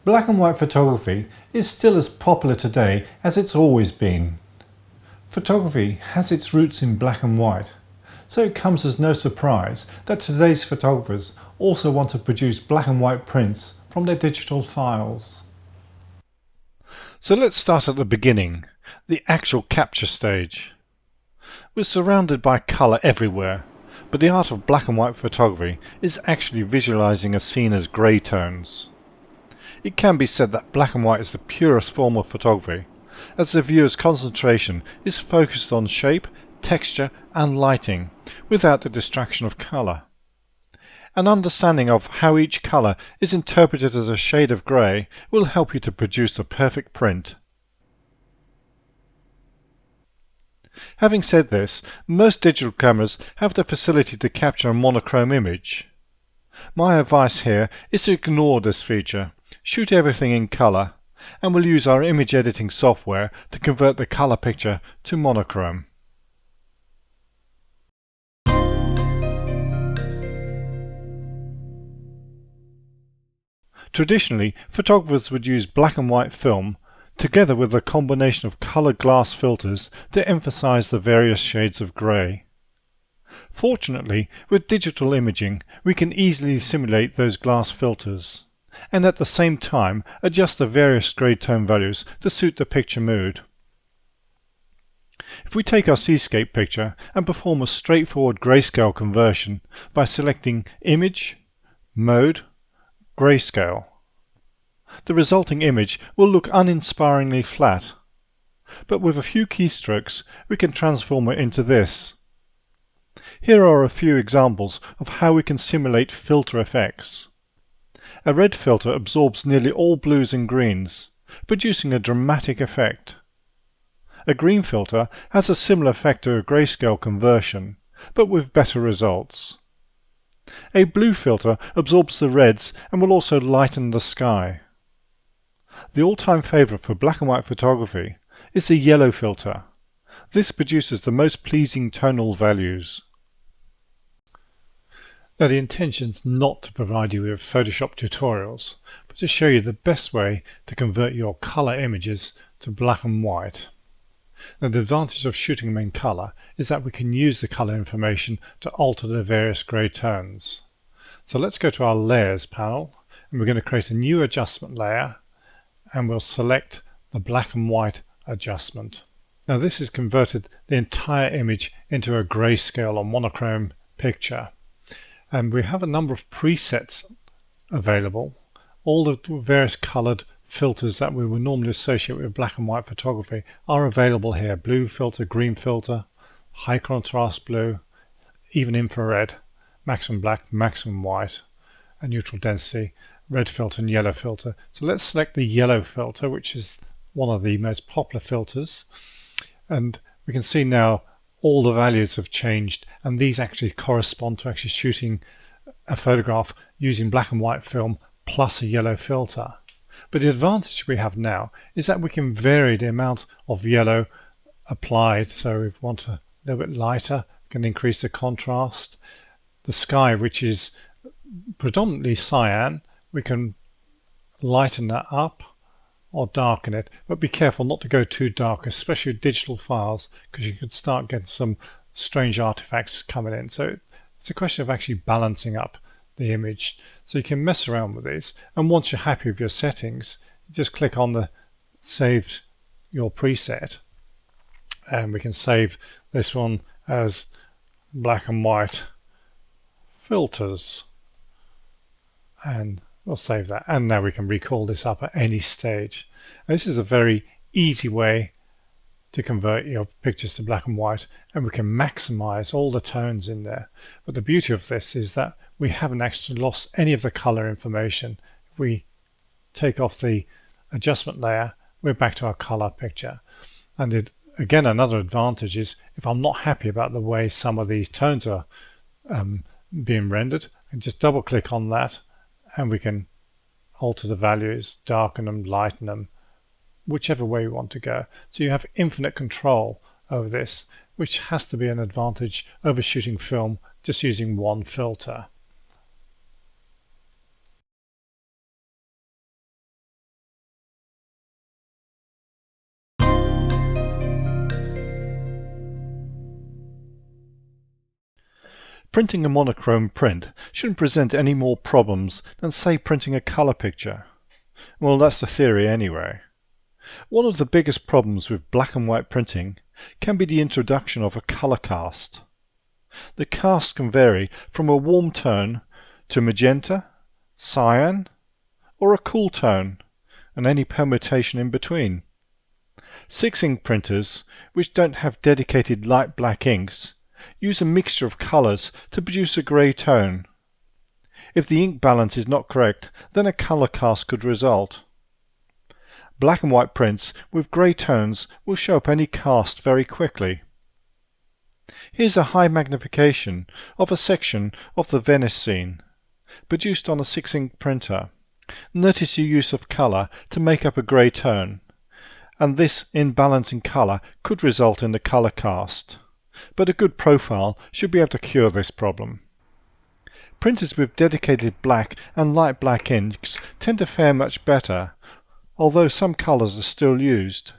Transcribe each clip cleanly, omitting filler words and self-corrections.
Black and white photography is still as popular today as it's always been. Photography has its roots in black and white, so it comes as no surprise that today's photographers also want to produce black and white prints from their digital files. So let's start at the beginning, the actual capture stage. We're surrounded by colour everywhere, but the art of black and white photography is actually visualizing a scene as grey tones. It can be said that black and white is the purest form of photography, as the viewer's concentration is focused on shape, texture and lighting, without the distraction of colour. An understanding of how each colour is interpreted as a shade of grey will help you to produce the perfect print. Having said this, most digital cameras have the facility to capture a monochrome image. My advice here is to ignore this feature. Shoot everything in colour, and we'll use our image editing software to convert the colour picture to monochrome. Traditionally, photographers would use black and white film together with a combination of coloured glass filters to emphasize the various shades of grey. Fortunately, with digital imaging, we can easily simulate those glass filters, and at the same time adjust the various grey tone values to suit the picture mood. If we take our seascape picture and perform a straightforward grayscale conversion by selecting Image, Mode, Grayscale, the resulting image will look uninspiringly flat, but with a few keystrokes we can transform it into this. Here are a few examples of how we can simulate filter effects. A red filter absorbs nearly all blues and greens, producing a dramatic effect. A green filter has a similar effect to a grayscale conversion, but with better results. A blue filter absorbs the reds and will also lighten the sky. The all-time favourite for black and white photography is the yellow filter. This produces the most pleasing tonal values. Now, the intention is not to provide you with Photoshop tutorials, but to show you the best way to convert your colour images to black and white. Now, the advantage of shooting them in colour is that we can use the colour information to alter the various grey tones. So let's go to our Layers panel, and we're going to create a new adjustment layer, and we'll select the black and white adjustment. Now, this has converted the entire image into a grayscale or monochrome picture. And we have a number of presets available. All the various coloured filters that we would normally associate with black and white photography are available here. Blue filter, green filter, high contrast blue, even infrared, maximum black, maximum white, and neutral density, red filter and yellow filter. So let's select the yellow filter, which is one of the most popular filters. And we can see now all the values have changed, and these actually correspond to actually shooting a photograph using black and white film plus a yellow filter. But the advantage we have now is that we can vary the amount of yellow applied. So if we want a little bit lighter, we can increase the contrast. The sky, which is predominantly cyan, we can lighten that up or darken it, but be careful not to go too dark, especially with digital files, because you could start getting some strange artifacts coming in. So it's a question of actually balancing up the image. So you can mess around with these, and once you're happy with your settings, just click on the Save Your Preset, and we can save this one as black and white filters, and we'll save that. And now we can recall this up at any stage. And this is a very easy way to convert your pictures to black and white, and we can maximize all the tones in there. But the beauty of this is that we haven't actually lost any of the color information. If we take off the adjustment layer, we're back to our color picture. And again, another advantage is if I'm not happy about the way some of these tones are being rendered, I can just double click on that, and we can alter the values, darken them, lighten them, whichever way we want to go. So you have infinite control over this, which has to be an advantage over shooting film just using one filter. Printing a monochrome print shouldn't present any more problems than, say, printing a colour picture. Well, that's the theory anyway. One of the biggest problems with black and white printing can be the introduction of a colour cast. The cast can vary from a warm tone to magenta, cyan, or a cool tone, and any permutation in between. 6-ink printers, which don't have dedicated light black inks, use a mixture of colours to produce a grey tone. If the ink balance is not correct, then a colour cast could result. Black and white prints with grey tones will show up any cast very quickly. Here's a high magnification of a section of the Venice scene, produced on a 6-ink printer. Notice your use of colour to make up a grey tone, and this imbalance in colour could result in the colour cast. But a good profile should be able to cure this problem. Printers with dedicated black and light black inks tend to fare much better, although some colours are still used.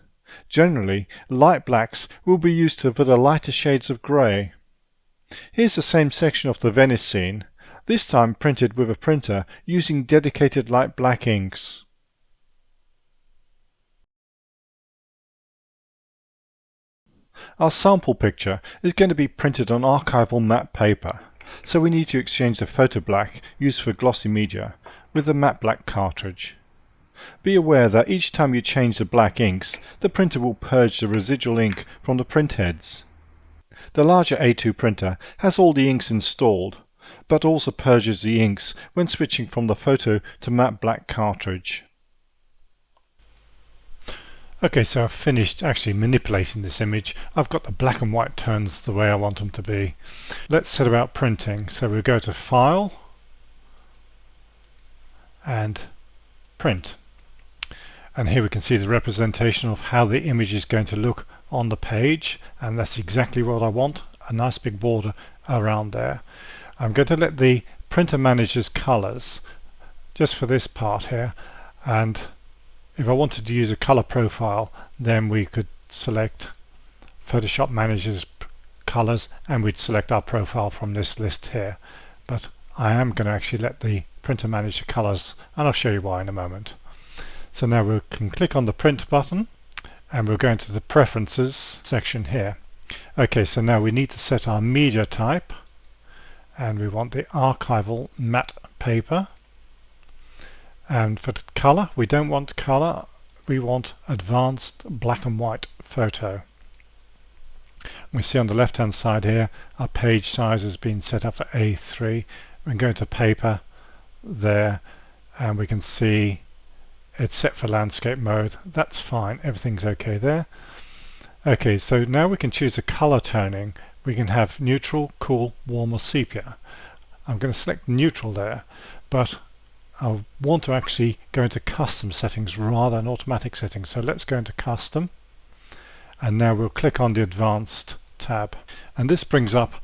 Generally, light blacks will be used for the lighter shades of grey. Here's the same section of the Venice scene, this time printed with a printer using dedicated light black inks. Our sample picture is going to be printed on archival matte paper, so we need to exchange the photo black used for glossy media with the matte black cartridge. Be aware that each time you change the black inks, the printer will purge the residual ink from the print heads. The larger A2 printer has all the inks installed, but also purges the inks when switching from the photo to matte black cartridge. Okay, so I've finished actually manipulating this image. I've got the black and white tones the way I want them to be. Let's set about printing. So we'll go to File and Print. And here we can see the representation of how the image is going to look on the page, and that's exactly what I want, a nice big border around there. I'm going to let the printer manage his colors just for this part here, and if I wanted to use a color profile, then we could select Photoshop manages colors and we'd select our profile from this list here. But I am going to actually let the printer manage the colors, and I'll show you why in a moment. So now we can click on the print button and we'll go into the preferences section here. Okay, so now we need to set our media type, and we want the archival matte paper. And for the color, we don't want color, we want advanced black and white photo. We see on the left hand side here our page size has been set up for A3. We can go to paper there and we can see it's set for landscape mode. That's fine, everything's okay there. Okay, so now we can choose a color toning. We can have neutral, cool, warm or sepia. I'm going to select neutral there, but I want to actually go into custom settings rather than automatic settings. So let's go into custom, and now we'll click on the advanced tab, and this brings up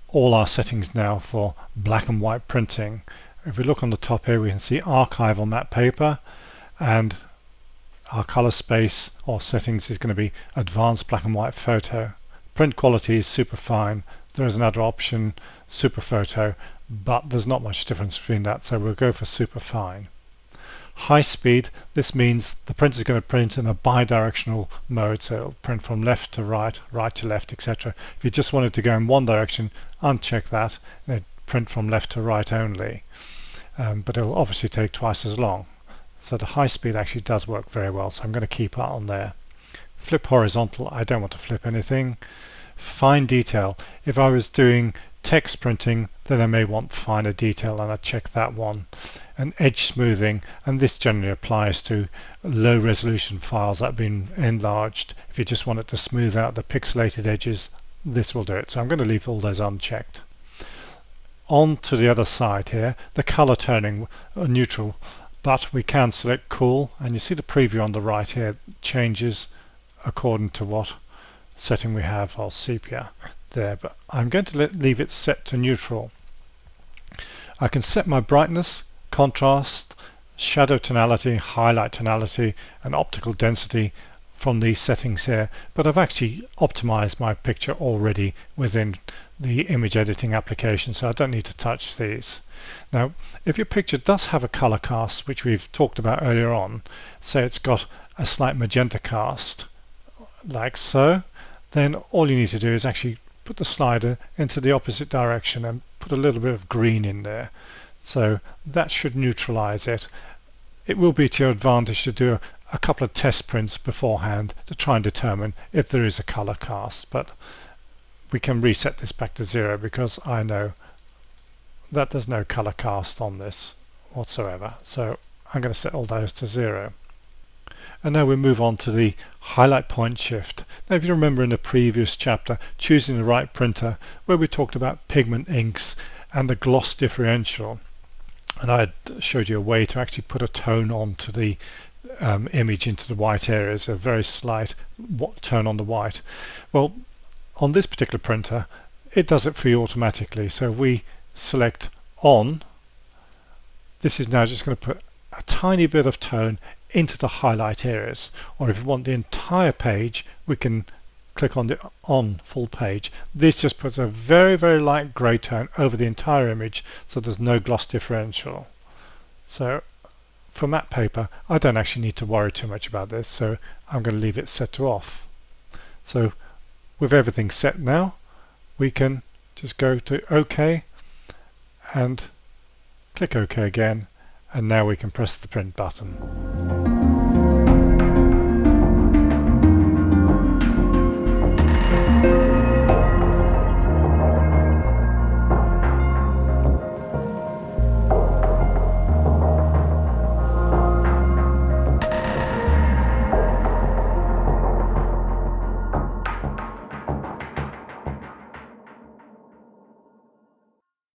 all our settings now for black and white printing. If we look on the top here, we can see archival matte paper, and our color space or settings is going to be advanced black and white photo. Print quality is super fine. There is another option, super photo, but there's not much difference between that, so we'll go for super fine. High speed, this means the printer is going to print in a bi-directional mode, so it'll print from left to right, right to left, etc. If you just wanted to go in one direction, uncheck that, and it'd print from left to right only, but it'll obviously take twice as long. So the high speed actually does work very well, so I'm going to keep that on there. Flip horizontal, I don't want to flip anything. Fine detail, if I was doing text printing, then I may want finer detail, and I check that one. And edge smoothing, and this generally applies to low resolution files that have been enlarged. If you just want it to smooth out the pixelated edges, this will do it. So I'm going to leave all those unchecked. On to the other side here, the color toning, neutral, but we can select cool, and you see the preview on the right here changes according to what setting we have, or sepia there, but I'm going to leave it set to neutral. I can set my brightness, contrast, shadow tonality, highlight tonality and optical density from these settings here, but I've actually optimized my picture already within the image editing application, so I don't need to touch these. Now, if your picture does have a color cast, which we've talked about earlier on, say it's got a slight magenta cast, like so, then all you need to do is actually put the slider into the opposite direction and put a little bit of green in there. So that should neutralize it. It will be to your advantage to do a couple of test prints beforehand to try and determine if there is a color cast, but we can reset this back to 0 because I know that there's no color cast on this whatsoever. So I'm going to set all those to 0. And now we move on to the highlight point shift. Now if you remember in the previous chapter, choosing the right printer, where we talked about pigment inks and the gloss differential, and I had showed you a way to actually put a tone onto the image into the white areas, a very slight tone on the white. Well, on this particular printer it does it for you automatically, so we select on. This is now just going to put a tiny bit of tone into the highlight areas, or if you want the entire page we can click on the on full page. This just puts a very light grey tone over the entire image, so there's no gloss differential. So for matte paper I don't actually need to worry too much about this, so I'm going to leave it set to off. So with everything set now, we can just go to OK and click OK again, and now we can press the print button.